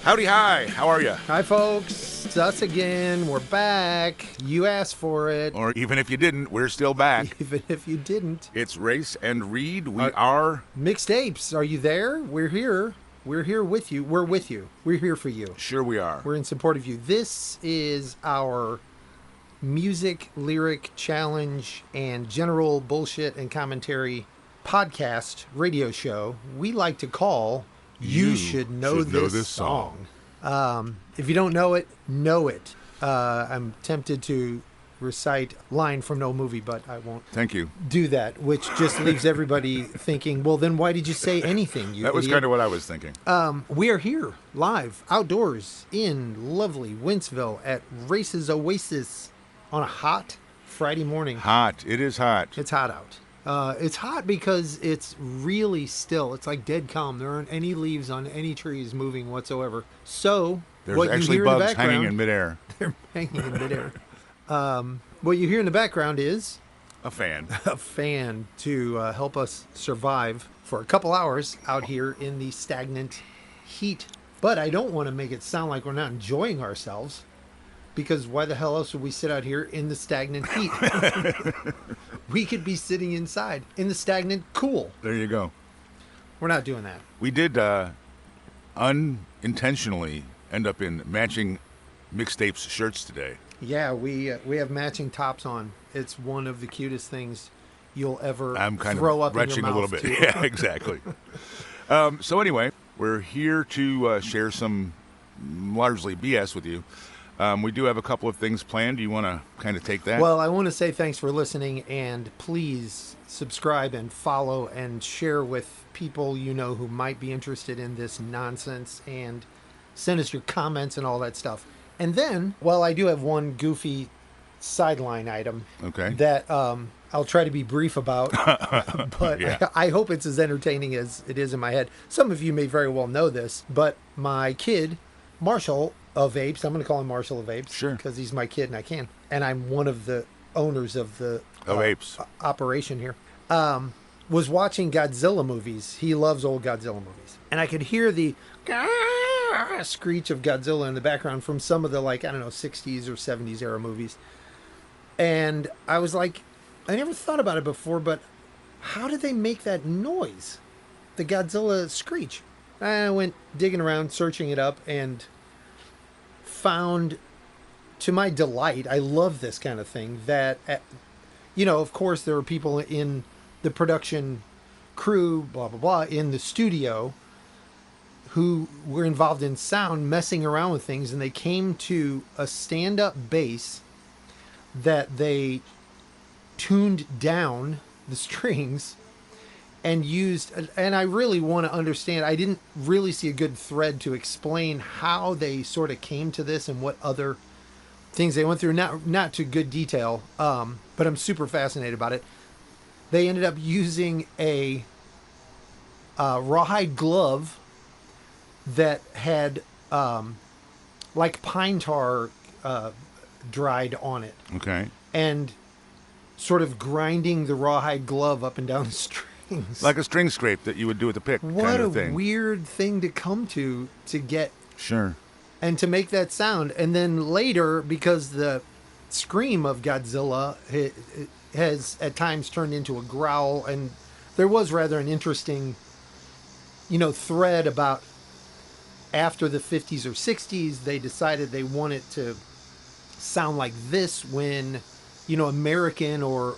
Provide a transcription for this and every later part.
Howdy, hi. How are you? Hi, folks. It's us again. We're back. You asked for it. Or even if you didn't, we're still back. Even if you didn't. It's Race and Reed. We are Mixed Apes. Are you there? We're here. We're here with you. We're with you. We're here for you. Sure we are. We're in support of you. This is our music, lyric, challenge, and general bullshit and commentary podcast radio show we like to call You Should Know This Song. If you don't know it, know it. I'm tempted to recite a line from no movie, but I won't. Thank you. Do that, which just leaves everybody thinking, well, then why did you say anything, you That was idiot? kind of what I was thinking. We are here, live, outdoors, in lovely Wentzville at Race's Oasis on a hot Friday morning. Hot. It is hot. It's hot out. It's hot because it's really still. It's like dead calm. There aren't any leaves on any trees moving whatsoever. So There's what actually you hear bugs in the hanging in midair. They're hanging in midair. What you hear in the background is A fan. a fan to help us survive for a couple hours out here in the stagnant heat. But I don't want to make it sound like we're not enjoying ourselves, because why the hell else would we sit out here in the stagnant heat? We could be sitting inside in the stagnant cool. There you go. We're not doing that. We did unintentionally end up in matching mixtapes shirts today. Yeah, we have matching tops on. It's one of the cutest things you'll ever I'm kind throw of up in your retching mouth a little bit. too. Yeah, exactly. So anyway, we're here to share some largely BS with you. We do have a couple of things planned. Do you want to kind of take that? Well, I want to say thanks for listening, and please subscribe and follow and share with people you know who might be interested in this nonsense, and send us your comments and all that stuff. And then, well, I do have one goofy sideline item that I'll try to be brief about, but Yeah. I hope it's as entertaining as it is in my head. Some of you may very well know this, but my kid, Marshall of Apes, I'm going to call him Marshall of Apes, Sure, because he's my kid and I can, and I'm one of the owners of the Apes operation here, was watching Godzilla movies. He loves old Godzilla movies, and I could hear the screech of Godzilla in the background from some of the, like, I don't know, 60s or 70s era movies. And I was like, I never thought about it before, but how did they make that noise? The Godzilla screech. I went digging around, searching it up, and found, to my delight, I love this kind of thing, that, of course, there were people in the production crew, blah, blah, blah, in the studio who were involved in sound, messing around with things, and they came to a stand-up bass that they tuned down the strings and used, and I really want to understand, I didn't really see a good thread to explain how they sort of came to this and what other things they went through, not to good detail, but I'm super fascinated about it. They ended up using a rawhide glove that had like pine tar dried on it. Okay. And sort of grinding the rawhide glove up and down the strings. Like a string scrape that you would do with a pick. What kind a of thing. weird thing to come to get. Sure. And to make that sound. And then later, because the scream of Godzilla it has at times turned into a growl, and there was rather an interesting, thread about after the 50s or 60s, they decided they wanted to sound like this when, American or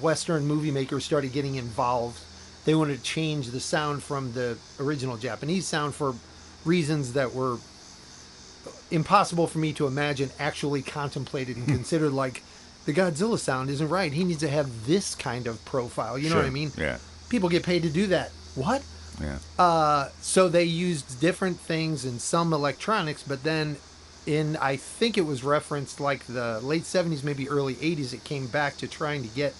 Western movie makers started getting involved. They wanted to change the sound from the original Japanese sound for reasons that were impossible for me to imagine, actually contemplated and considered. Like, the Godzilla sound isn't right. He needs to have this kind of profile. You know what I mean? Yeah. People get paid to do that. What? Yeah. So they used different things and some electronics, but then I think it was referenced like the late 70s, maybe early 80s, it came back to trying to get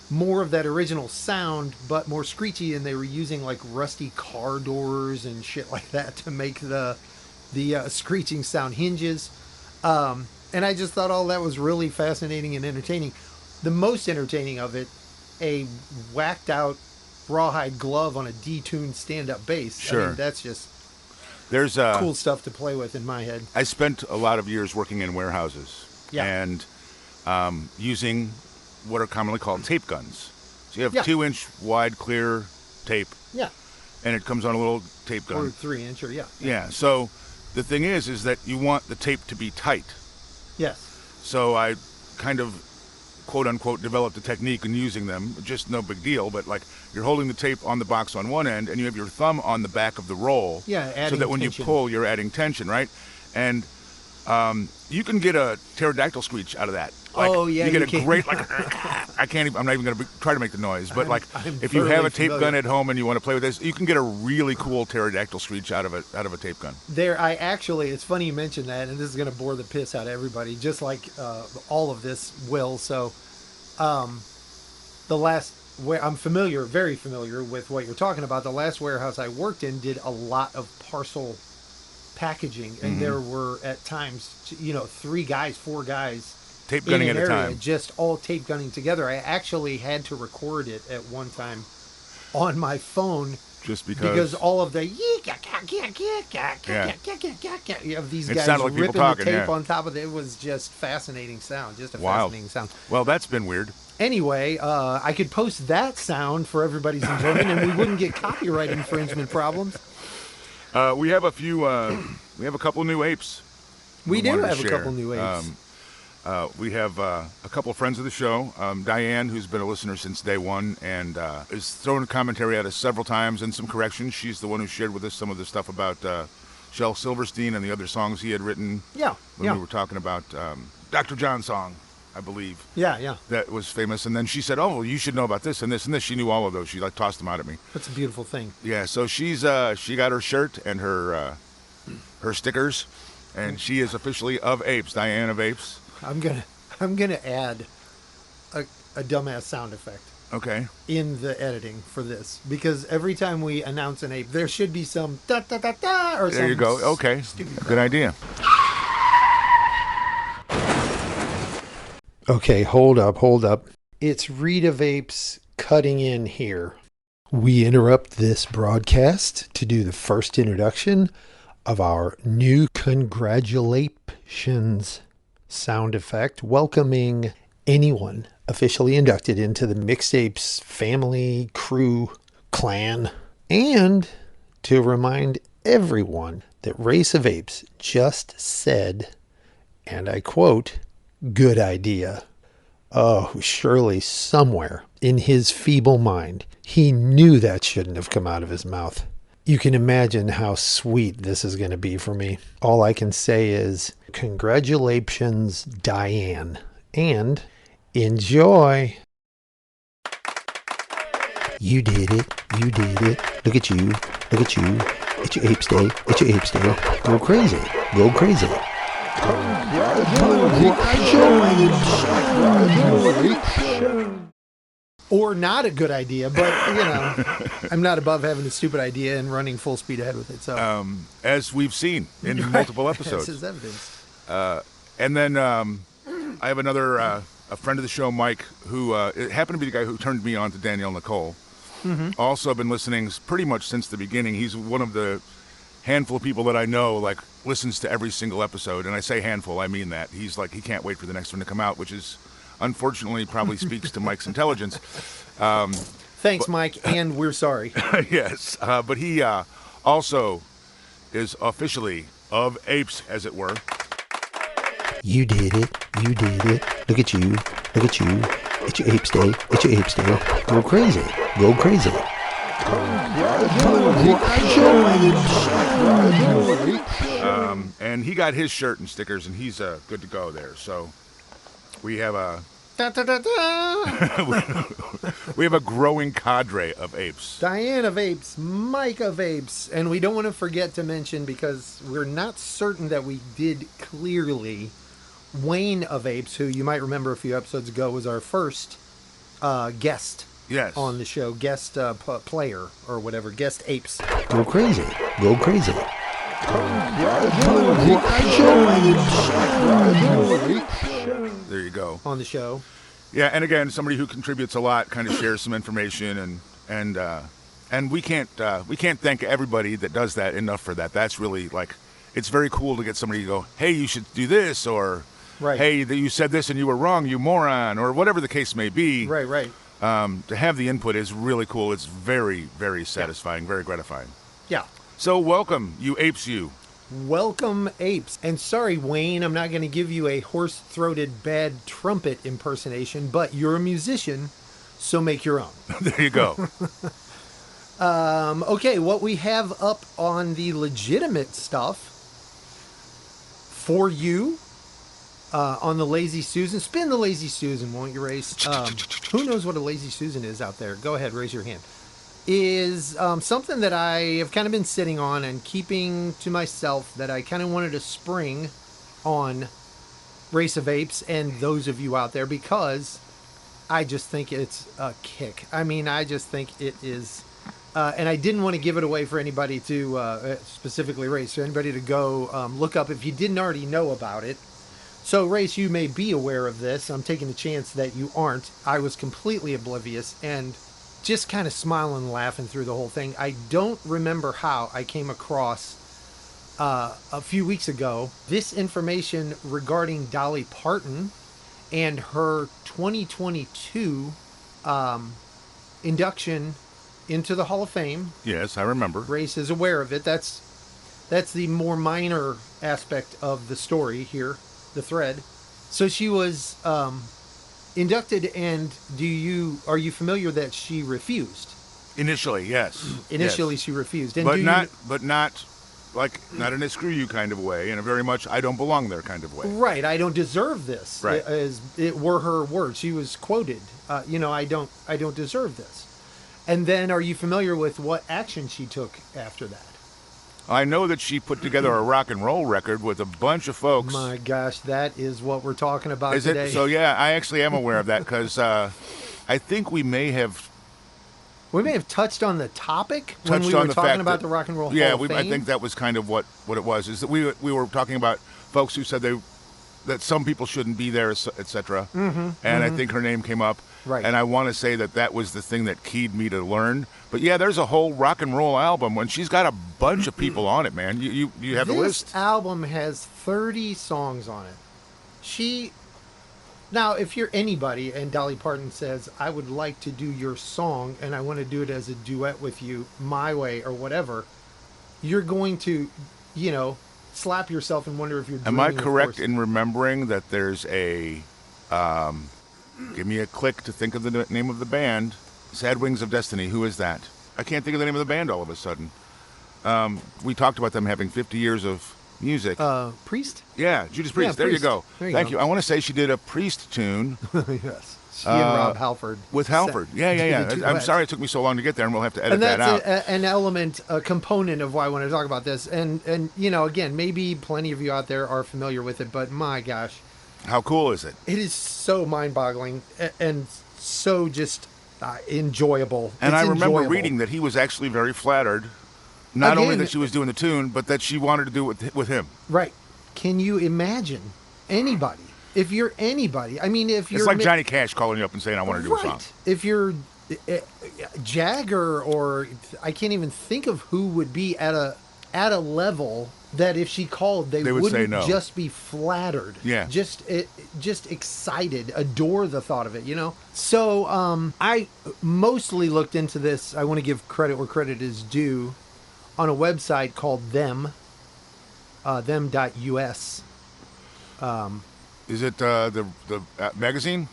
more of that original sound, but more screechy, and they were using like rusty car doors and shit like that to make the screeching sound, hinges. And I just thought all that was really fascinating and entertaining. The most entertaining of it, a whacked out rawhide glove on a detuned stand-up bass. Sure. I mean, that's just... There's cool stuff to play with in my head. I spent a lot of years working in warehouses and using what are commonly called tape guns. So you have 2-inch wide clear tape. Yeah. And it comes on a little tape gun. Or 3-inch, or Yeah. So the thing is that you want the tape to be tight. Yes. So I kind of, quote unquote, developed a technique in using them. Just no big deal, but like you're holding the tape on the box on one end and you have your thumb on the back of the roll. Yeah, adding so that when tension. you pull, you're adding tension, right? And you can get a pterodactyl screech out of that. Like, you get a great like. I can't even. I'm not even going to try to make the noise. But I'm if you have a tape familiar. gun at home and you want to play with this, you can get a really cool pterodactyl screech out of a tape gun. It's funny you mentioned that, and this is going to bore the piss out of everybody, just like all of this will. So, I'm very familiar with what you're talking about. The last warehouse I worked in did a lot of parcel packaging, and there were at times 3 guys, 4 guys tape gunning at a time, just all tape gunning together. I actually had to record it at one time on my phone just because all of the of these guys sounded like ripping people talking, the tape on top of it. It was just fascinating sound, fascinating sound. Well, that's been weird. Anyway, I could post that sound for everybody's enjoyment, and we wouldn't get copyright infringement problems. We have a few. We have a couple new apes. We do have a couple new apes. We have a couple of friends of the show. Diane, who's been a listener since day one, and is throwing a commentary at us several times and some corrections. She's the one who shared with us some of the stuff about Shel Silverstein and the other songs he had written. When we were talking about Dr. John's song, I believe. Yeah. That was famous. And then she said, "Oh, well, you should know about this and this and this." She knew all of those. She tossed them out at me. That's a beautiful thing. Yeah. So she got her shirt and her stickers, and she is officially of Apes, Diane of Apes. I'm gonna add a dumbass sound effect. Okay. In the editing for this, because every time we announce an ape, there should be some da da da da or something. There you go. Okay. Good idea. Okay, hold up. It's Reed of Apes cutting in here. We interrupt this broadcast to do the first introduction of our new congratulations sound effect, welcoming anyone officially inducted into the Mixed Apes family, crew, clan, and to remind everyone that Race of Apes just said, and I quote, "Good idea." Oh, surely somewhere in his feeble mind, he knew that shouldn't have come out of his mouth. You can imagine how sweet this is going to be for me. All I can say is, congratulations, Diane, and enjoy. You did it. Look at you. It's your Apes Day. Go crazy. Or not a good idea, but I'm not above having a stupid idea and running full speed ahead with it. So, as we've seen in multiple episodes, this is evidence. And then I have another a friend of the show, Mike, who it happened to be the guy who turned me on to Danielle Nicole. Mm-hmm. Also been listening pretty much since the beginning. He's one of the handful of people that I know listens to every single episode, and I say handful, I mean that. He's he can't wait for the next one to come out, which is unfortunately probably speaks to Mike's intelligence. Thanks, Mike, and we're sorry. Yes, but he also is officially of Apes, as it were. You did it. Look at you. It's your Apes Day. Go crazy. And he got his shirt and stickers, and he's good to go there. So we have we have a growing cadre of apes. Diane of Apes, Mike of Apes, and we don't want to forget to mention, because we're not certain that we did clearly, Wayne of Apes, who you might remember a few episodes ago was our first guest. Yes. On the show, guest player or whatever, guest apes. Go crazy. There you go. On the show. Yeah, and again, somebody who contributes a lot, kind of shares some information and And we can't thank everybody that does that enough for that. That's really like, it's very cool to get somebody to go, hey, you should do this, or Right. hey, you said this and you were wrong, you moron, or whatever the case may be. Right. To have the input is really cool. It's very, very satisfying, very gratifying. Yeah. So welcome, you apes, you. Welcome, apes. And sorry, Wayne, I'm not going to give you a hoarse-throated bad trumpet impersonation, but you're a musician, so make your own. There you go. Okay, what we have up on the legitimate stuff for you on the Lazy Susan. Spin the Lazy Susan, won't you, Race? Who knows what a Lazy Susan is out there? Go ahead, raise your hand. Is something that I have kind of been sitting on and keeping to myself that I kind of wanted to spring on Race of Apes and those of you out there, because I just think it's a kick. I mean, I just think it is, and I didn't want to give it away for anybody to, specifically Race, for anybody to go look up if you didn't already know about it. So, Race, you may be aware of this. I'm taking a chance that you aren't. I was completely oblivious and just kind of smiling and laughing through the whole thing. I don't remember how I came across a few weeks ago this information regarding Dolly Parton and her 2022 induction into the Hall of Fame. Yes, I remember. Race is aware of it. That's the more minor aspect of the story here, the thread. So she was inducted, and are you familiar that she refused? Initially, yes. Initially, yes. she refused, and not in a screw you kind of way, in a very much I don't belong there kind of way. Right, I don't deserve this. Right. As it were her words. She was quoted. I don't deserve this. And then, are you familiar with what action she took after that? I know that she put together a rock and roll record with a bunch of folks. My gosh, that is what we're talking about Is today. it? So yeah, I actually am aware of that, because I think we may have touched on the topic when we were talking about the Rock and Roll Hall of Fame. I think that was kind of what it was. Is that we were talking about folks who said that some people shouldn't be there, etc. I think her name came up. Right. And I want to say that was the thing that keyed me to learn. But yeah, there's a whole rock and roll album, and she's got a bunch of people on it, man. You have the list? This album has 30 songs on it. Now, if you're anybody and Dolly Parton says, I would like to do your song and I want to do it as a duet with you my way or whatever, you're going to, slap yourself and wonder if you're Am I correct in remembering that there's a, give me a click to think of the name of the band, Sad Wings of Destiny. Who is that? I can't think of the name of the band all of a sudden. We talked about them having 50 years of music. Priest? Yeah, Judas Priest. Yeah, there Priest. you go. Thank you. I want to say she did a Priest tune. Yes. She and Rob Halford. With Halford. Yeah. I'm sorry it took me so long to get there, and we'll have to edit that out. And that's an element, a component of why I want to talk about this. And again, maybe plenty of you out there are familiar with it, but my gosh. How cool is it? It is so mind-boggling and so just enjoyable. And it's I remember enjoyable. reading that he was actually very flattered, not only that she was doing the tune, but that she wanted to do it with him. Right. Can you imagine anybody? If you're anybody, I mean, if you're... It's like Johnny Cash calling you up and saying, I want to do a song. If you're Jagger, or I can't even think of who would be at a level that if she called, they would wouldn't say no. just be flattered. Yeah. Just excited, adore the thought of it, So I mostly looked into this. I want to give credit where credit is due on a website called them.us. Is it the magazine?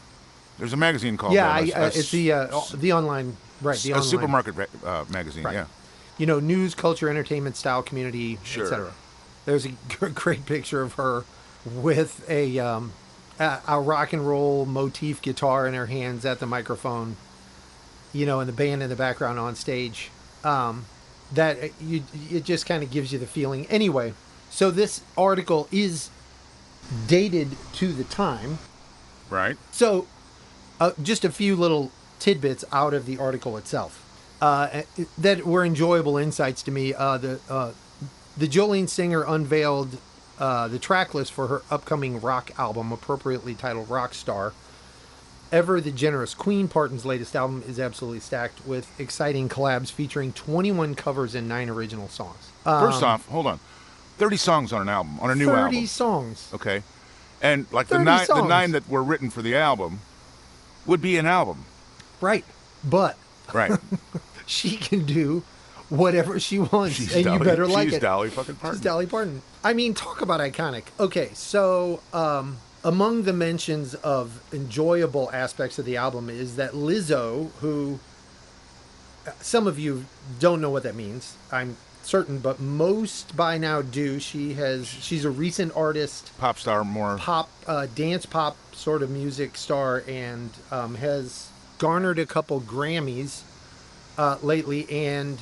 There's a magazine called it's the online, right? The online supermarket magazine, right. Yeah. News, culture, entertainment, style, community, sure. etc. There's a great picture of her with a rock and roll motif guitar in her hands at the microphone, and the band in the background on stage. It just kind of gives you the feeling. Anyway, so this article is dated to the time. Right. So just a few little tidbits out of the article itself that were enjoyable insights to me. The Jolene singer unveiled the track list for her upcoming rock album, appropriately titled ROCKSTAR. Ever the Generous Queen, Parton's latest album, is absolutely stacked with exciting collabs featuring 21 covers and 9 original songs. First off, hold on. 30 songs on an album, on a new album. 30 songs. Okay. And like the 30 songs. 9 that were written for the album would be an album. Right. But Right. she can do whatever she wants, She's you better like it. She's Dolly fucking Parton. She's Dolly Parton. I mean, talk about iconic. Okay, so among the mentions of enjoyable aspects of the album is that Lizzo, who some of you don't know what that means, I'm certain, but most by now do. She's a recent artist, Pop star, more pop, dance pop sort of music star, and has garnered a couple Grammys lately. And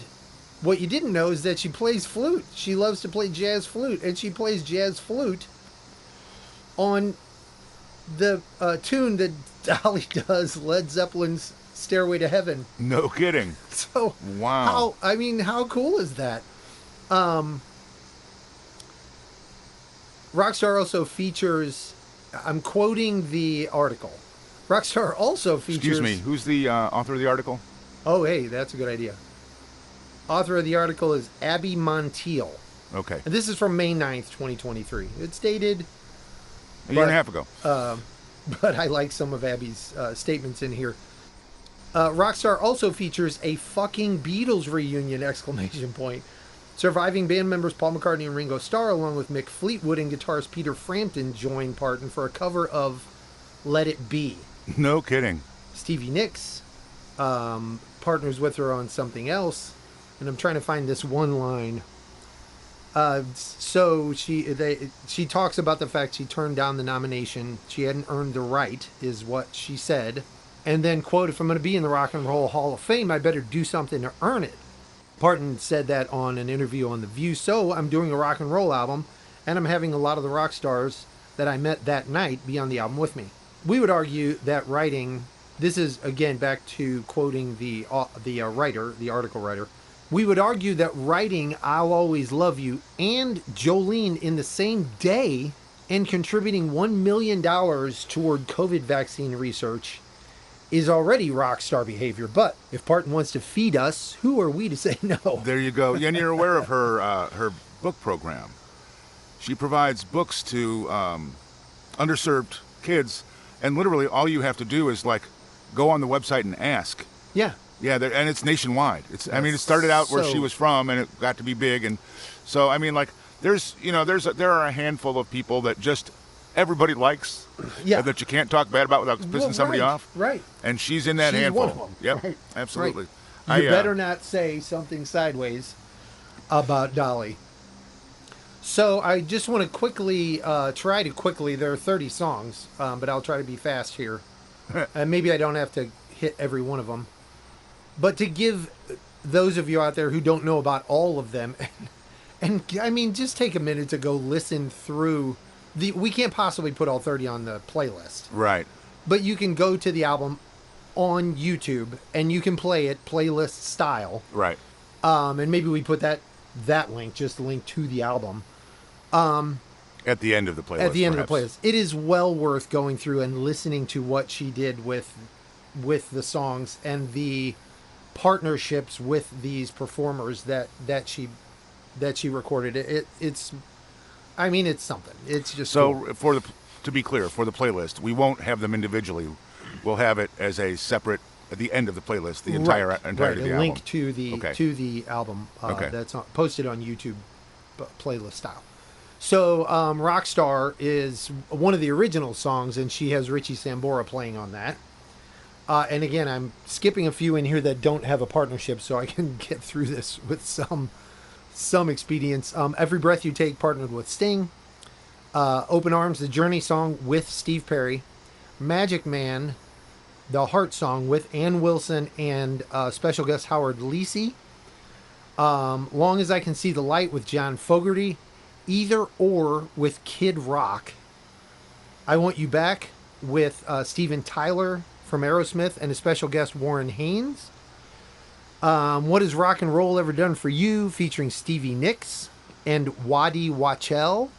what you didn't know is that she plays flute. She loves to play jazz flute, and she plays jazz flute on the tune that Dolly does, Led Zeppelin's Stairway to Heaven. No kidding. So, wow. How cool is that? Rockstar also features, I'm quoting the article, Rockstar also features... Excuse me, who's the author of the article? Oh, hey, that's a good idea. Author of the article is Abby Montiel. Okay. And this is from May 9th, 2023. It's dated... A year and a half ago. But I like some of Abby's statements in here. Rockstar also features a fucking Beatles reunion, ! Surviving band members Paul McCartney and Ringo Starr, along with Mick Fleetwood and guitarist Peter Frampton, joined Parton for a cover of Let It Be. No kidding. Stevie Nicks partners with her on something else, and I'm trying to find this one line. So she talks about the fact she turned down the nomination. She hadn't earned the right, is what she said. And then, quote, if I'm going to be in the Rock and Roll Hall of Fame, I better do something to earn it. Parton said that on an interview on The View. So I'm doing a rock and roll album, and I'm having a lot of the rock stars that I met that night be on the album with me. We would argue that writing, this is, again, back to quoting the writer, the article writer, we would argue that writing I'll Always Love You and Jolene in the same day and contributing $1 million toward COVID vaccine research is already rock star behavior. But if Parton wants to feed us, who are we to say no? There you go. And you're aware of her book program. She provides books to underserved kids, and literally all you have to do is like go on the website and ask. Yeah. Yeah, and it's nationwide. I mean, it started out where she was from, and it got to be big, and so I mean, like, there are a handful of people that just everybody likes, that you can't talk bad about without pissing somebody off. Right. And she's in that handful. One of them. Yep. Right. Absolutely. Right. You better not say something sideways about Dolly. So I just want to quickly there are 30 songs, but I'll try to be fast here. And maybe I don't have to hit every one of them. But to give those of you out there who don't know about all of them, and I mean, just take a minute to go listen through we can't possibly put all 30 on the playlist. Right. But you can go to the album on YouTube and you can play it playlist style. Right. And maybe we put that link, just the link to the album. At the end of the playlist. At the end of the playlist. It is well worth going through and listening to what she did with the songs and the partnerships with these performers that she recorded. It's something. It's just so cool. To be clear, for the playlist, we won't have them individually. We'll have it as a separate at the end of the playlist, the entirety of the album. Link to the album that's posted on YouTube, playlist style. So Rockstar is one of the original songs, and she has Richie Sambora playing on that. And again, I'm skipping a few in here that don't have a partnership, so I can get through this with some expedience. Every Breath You Take partnered with Sting. Open Arms, the Journey song with Steve Perry. Magic Man, the Heart song with Ann Wilson and special guest Howard Lacey. Long As I Can See the Light with John Fogerty. Either Or with Kid Rock. I Want You Back with Steven Tyler from Aerosmith and a special guest Warren Haynes. What Has Rock and Roll Ever Done for You featuring Stevie Nicks and Waddy Wachell.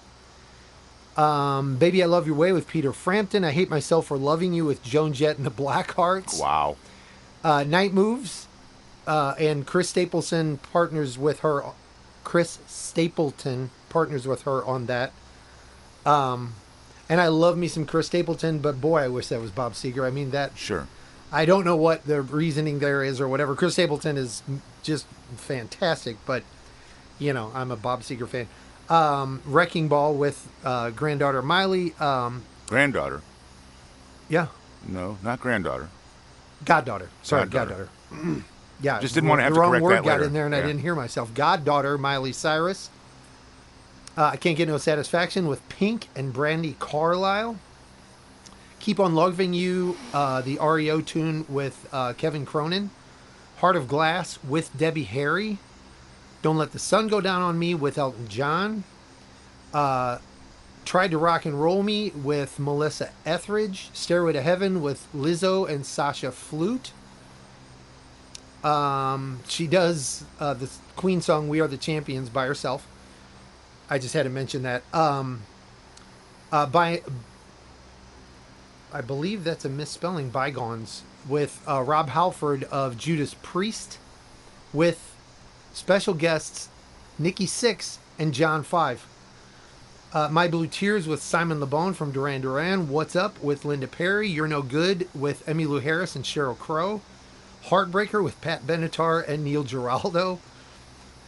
Baby I Love Your Way with Peter Frampton. I Hate Myself for Loving You with Joan Jett and the Blackhearts. Wow. Night Moves, and Chris Stapleton partners with her. Chris Stapleton partners with her on that. And I love me some Chris Stapleton, but boy, I wish that was Bob Seger. I mean, that... Sure. I don't know what the reasoning there is or whatever. Chris Stapleton is just fantastic, but, you know, I'm a Bob Seger fan. Wrecking Ball with granddaughter Miley. Granddaughter? Yeah. No, not granddaughter. Goddaughter. Sorry, goddaughter. Yeah. Just didn't want to have to correct that later. The wrong word got later. in there and I didn't hear myself. Goddaughter Miley Cyrus. I Can't Get No Satisfaction with Pink and Brandi Carlisle. Keep on Loving You, the REO tune with Kevin Cronin. Heart of Glass with Debbie Harry. Don't Let the Sun Go Down on Me with Elton John. Tried to Rock and Roll Me with Melissa Etheridge. Stairway to Heaven with Lizzo and Sasha Flute. She does the Queen song We Are the Champions by herself. I just had to mention that. I believe that's a misspelling, Bygones, with Rob Halford of Judas Priest, with special guests Nikki Sixx and John Five. My Blue Tears with Simon Le Bon from Duran Duran. What's Up with Linda Perry. You're No Good with Emmylou Harris and Sheryl Crow. Heartbreaker with Pat Benatar and Neil Giraldo.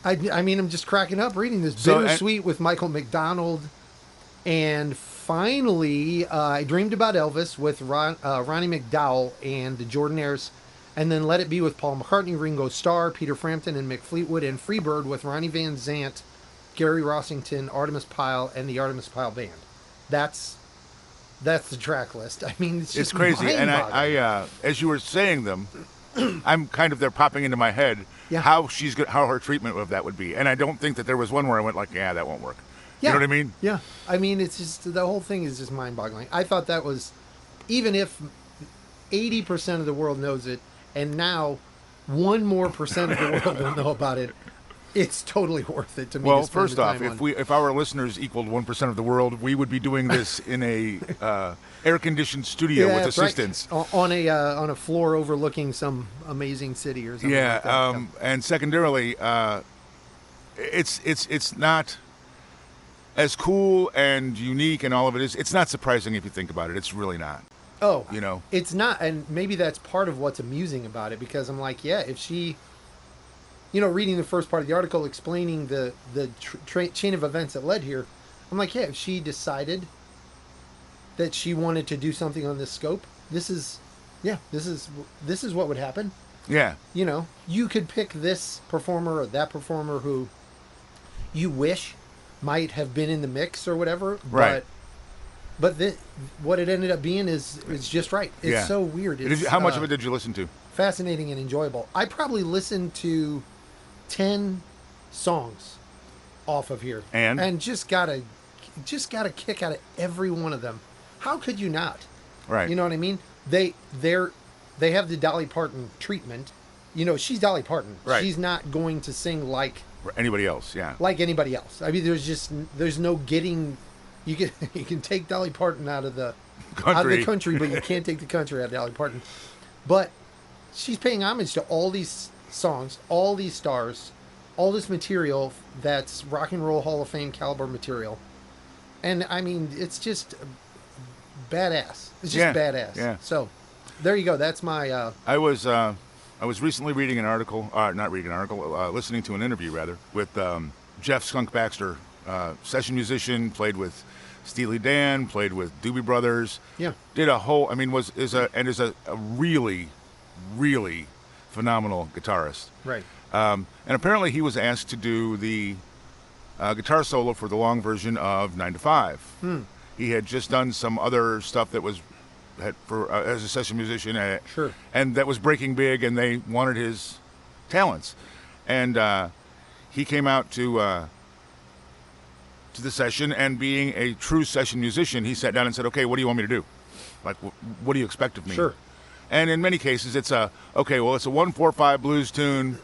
I mean, I'm just cracking up reading this. Bittersweet with Michael McDonald. And finally, I Dreamed About Elvis with Ronnie McDowell and the Jordanaires. And then Let It Be with Paul McCartney, Ringo Starr, Peter Frampton, and Mick Fleetwood. And Freebird with Ronnie Van Zant, Gary Rossington, Artemis Pyle, and the Artemis Pyle Band. That's the track list. I mean, it's crazy. And I as you were saying them, I'm kind of there popping into my head how her treatment of that would be. And I don't think that there was one where I went like, yeah, that won't work. Yeah. You know what I mean? Yeah. I mean, it's just, the whole thing is just mind-boggling. I thought that was, even if 80% of the world knows it, and now 1% more of the world will know about it, it's totally worth it to me. Well, to spend first the off, time if our listeners equaled 1% of the world, we would be doing this in a air-conditioned studio with assistants. Right. On a floor overlooking some amazing city or something like that. And secondarily, it's not as cool and unique and all of it is. It's not surprising if you think about it. It's really not. Oh, you know, it's not, and maybe that's part of what's amusing about it, because I'm like, yeah, if she, you know, reading the first part of the article explaining the chain of events that led here, I'm like, yeah, if she decided that she wanted to do something on this scope, this is what would happen. Yeah. You know, you could pick this performer or that performer who you wish might have been in the mix or whatever, right? But what it ended up being is just right. It's so weird. How much of it did you listen to? Fascinating and enjoyable. I probably listened to 10 songs off of here, and just got a kick out of every one of them. How could you not? Right. You know what I mean? They have the Dolly Parton treatment. You know, she's Dolly Parton. Right. She's not going to sing like anybody else. Yeah. Like anybody else. I mean, there's no getting. You can take Dolly Parton out of the country, but you can't take the country out of Dolly Parton. But she's paying homage to all these songs, all these stars, all this material that's Rock and Roll Hall of Fame caliber material. And I mean, it's just badass. It's just badass. Yeah. So there you go. That's my. I was recently reading an article, listening to an interview rather with Jeff Skunk Baxter, session musician, played with Steely Dan, played with Doobie Brothers. Yeah. Did a whole. I mean, is a really, really phenomenal guitarist. Right. And apparently he was asked to do the guitar solo for the long version of 9 to 5. He had just done some other stuff that was as a session musician, sure, and that was breaking big, and they wanted his talents. And he came out to the session, and being a true session musician, he sat down and said, "Okay, what do you want me to do? Like, what do you expect of me?" Sure. And in many cases, it's a 1-4-5 blues tune.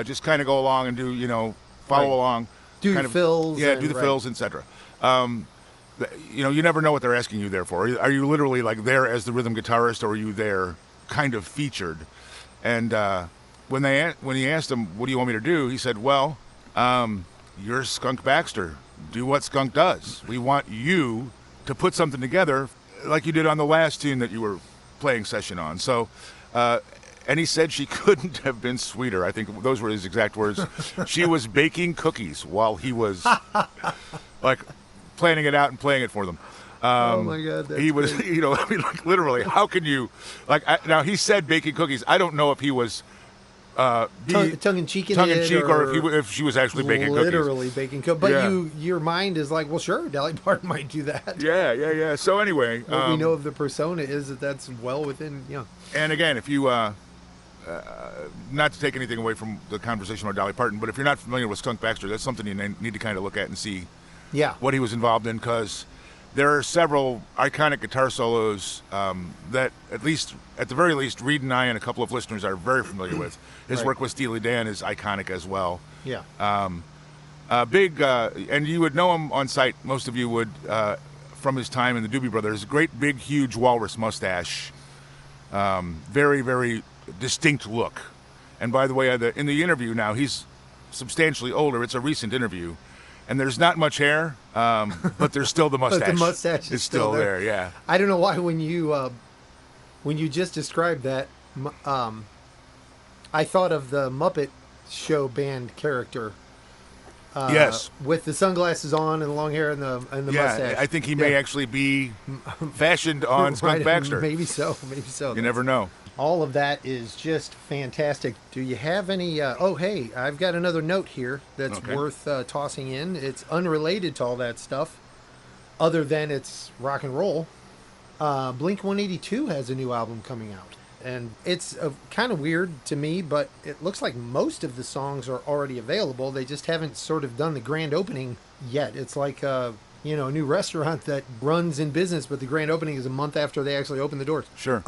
Just kind of go along and do, follow along. Do the fills. Do the fills, etc. you never know what they're asking you there for. Are you literally like there as the rhythm guitarist, or are you there kind of featured? And when he asked him, "What do you want me to do?" he said, "Well, you're Skunk Baxter. Do what Skunk does. We want you to put something together like you did on the last tune that you were playing session on." So, and he said she couldn't have been sweeter. I think those were his exact words. She was baking cookies while he was like planning it out and playing it for them. Oh my God! He was, great. I mean, like literally, how can you, now he said baking cookies. I don't know if he was tongue in cheek, or if she was actually baking cookies. Literally baking cookies. But Yeah. your mind is like, well, sure, Dolly Parton might do that. Yeah. So anyway, What we know of the persona is that that's well within, and again, if you, not to take anything away from the conversation about Dolly Parton, but if you're not familiar with Skunk Baxter, that's something you need to kind of look at and see what he was involved in, because there are several iconic guitar solos that, at the very least, Reed and I and a couple of listeners are very familiar with. His work with Steely Dan is iconic as well. Yeah. Big, and you would know him on sight. Most of you would, from his time in the Doobie Brothers. Great, big, huge walrus mustache. Very, very distinct look. And by the way, in the interview now, he's substantially older. It's a recent interview. And there's not much hair, but there's still the mustache. But the mustache is still there. Yeah. I don't know why when you just described that, I thought of the Muppet Show band character. Yes. With the sunglasses on and the long hair and the mustache. I think he may actually be fashioned on Skunk Baxter. Maybe so. You never know. All of that is just fantastic. Do you have any... oh, hey, I've got another note here that's worth tossing in. It's unrelated to all that stuff, other than it's rock and roll. Blink-182 has a new album coming out. And it's kind of weird to me, but it looks like most of the songs are already available. They just haven't sort of done the grand opening yet. It's like a new restaurant that runs in business, but the grand opening is a month after they actually open the doors. Sure.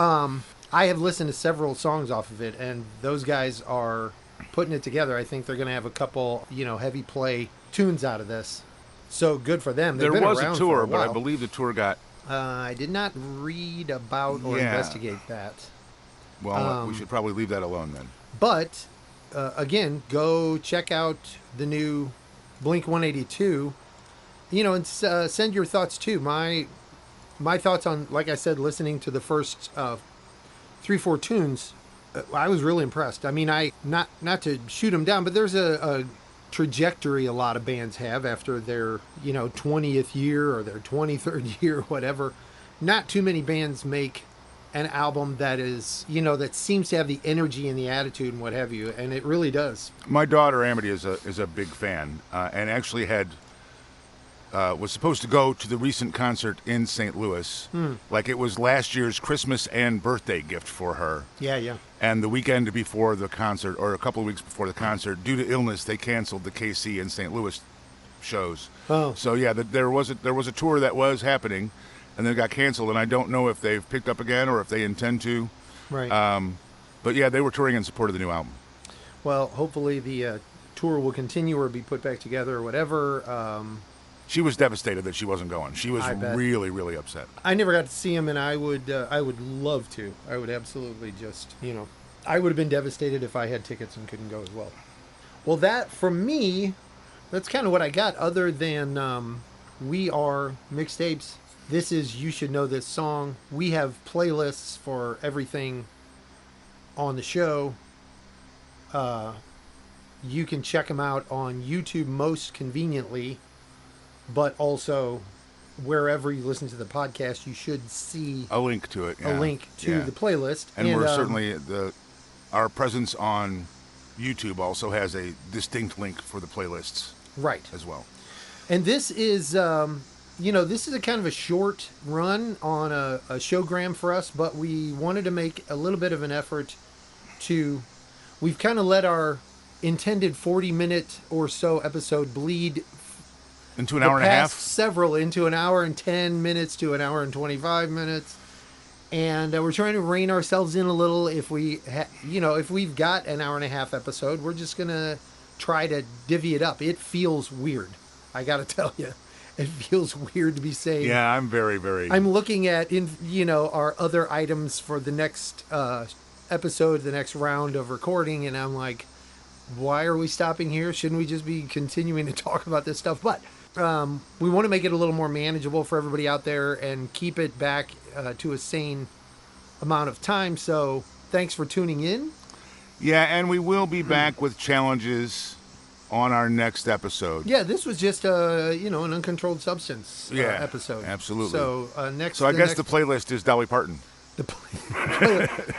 I have listened to several songs off of it, and those guys are putting it together. I think they're going to have a couple, heavy play tunes out of this. So good for them. They've there been was around a tour, for a but I while. believe the tour got... I did not read about or investigate that. Well, we should probably leave that alone then. But, again, go check out the new Blink-182, and send your thoughts too. My thoughts on, like I said, listening to the first 3-4 tunes, I was really impressed. I mean, not to shoot them down, but there's a trajectory a lot of bands have after their 20th year or their 23rd year, whatever. Not too many bands make an album that is that seems to have the energy and the attitude and what have you, and it really does. My daughter Amity is a big fan, and actually was supposed to go to the recent concert in St. Louis. Like it was last year's Christmas and birthday gift for her. Yeah. And the weekend before the concert, or a couple of weeks before the concert, due to illness, they canceled the KC and St. Louis shows. Oh. So yeah, there was a tour that was happening, and then it got canceled. And I don't know if they've picked up again or if they intend to. Right. But yeah, they were touring in support of the new album. Well, hopefully the tour will continue or be put back together or whatever. She was devastated that she wasn't going. She was really, really upset. I never got to see him, and I would love to. I would absolutely just, I would have been devastated if I had tickets and couldn't go as well. Well, that, for me, that's kind of what I got, other than we are mixtapes. This is You Should Know This Song. We have playlists for everything on the show. You can check them out on YouTube most conveniently. But also, wherever you listen to the podcast, you should see a link to it. A link to the playlist. And we're certainly our presence on YouTube also has a distinct link for the playlists, right, as well. And this is, this is a kind of a short run on a showgram for us, but we wanted to make a little bit of an effort to. We've kind of let our intended 40-minute or so episode bleed. Into an hour and a half? Several into an hour and 10 minutes to an hour and 25 minutes. And we're trying to rein ourselves in a little. If if we've got an hour and a half episode, we're just going to try to divvy it up. It feels weird, I got to tell you. It feels weird to be saying. Yeah, I'm very, very. I'm looking at our other items for the next episode, the next round of recording, and I'm like, why are we stopping here? Shouldn't we just be continuing to talk about this stuff? But we want to make it a little more manageable for everybody out there and keep it back to a sane amount of time. So thanks for tuning in. Yeah, and we will be back with challenges on our next episode. Yeah, this was just an uncontrolled substance episode. Absolutely. So next. So I guess the playlist is Dolly Parton. The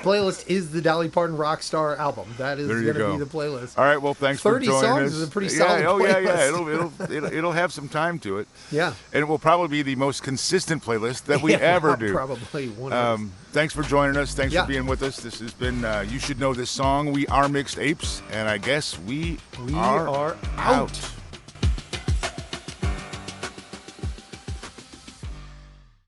playlist is the Dolly Parton Rockstar album. That is going to be the playlist. All right. Well, thanks for joining us. 30 songs is a pretty solid playlist. Yeah. It'll have some time to it. Yeah. And it will probably be the most consistent playlist that we ever do. Probably one of those. Thanks for joining us. Thanks for being with us. This has been You Should Know This Song. We are Mixed Apes, and I guess we are out.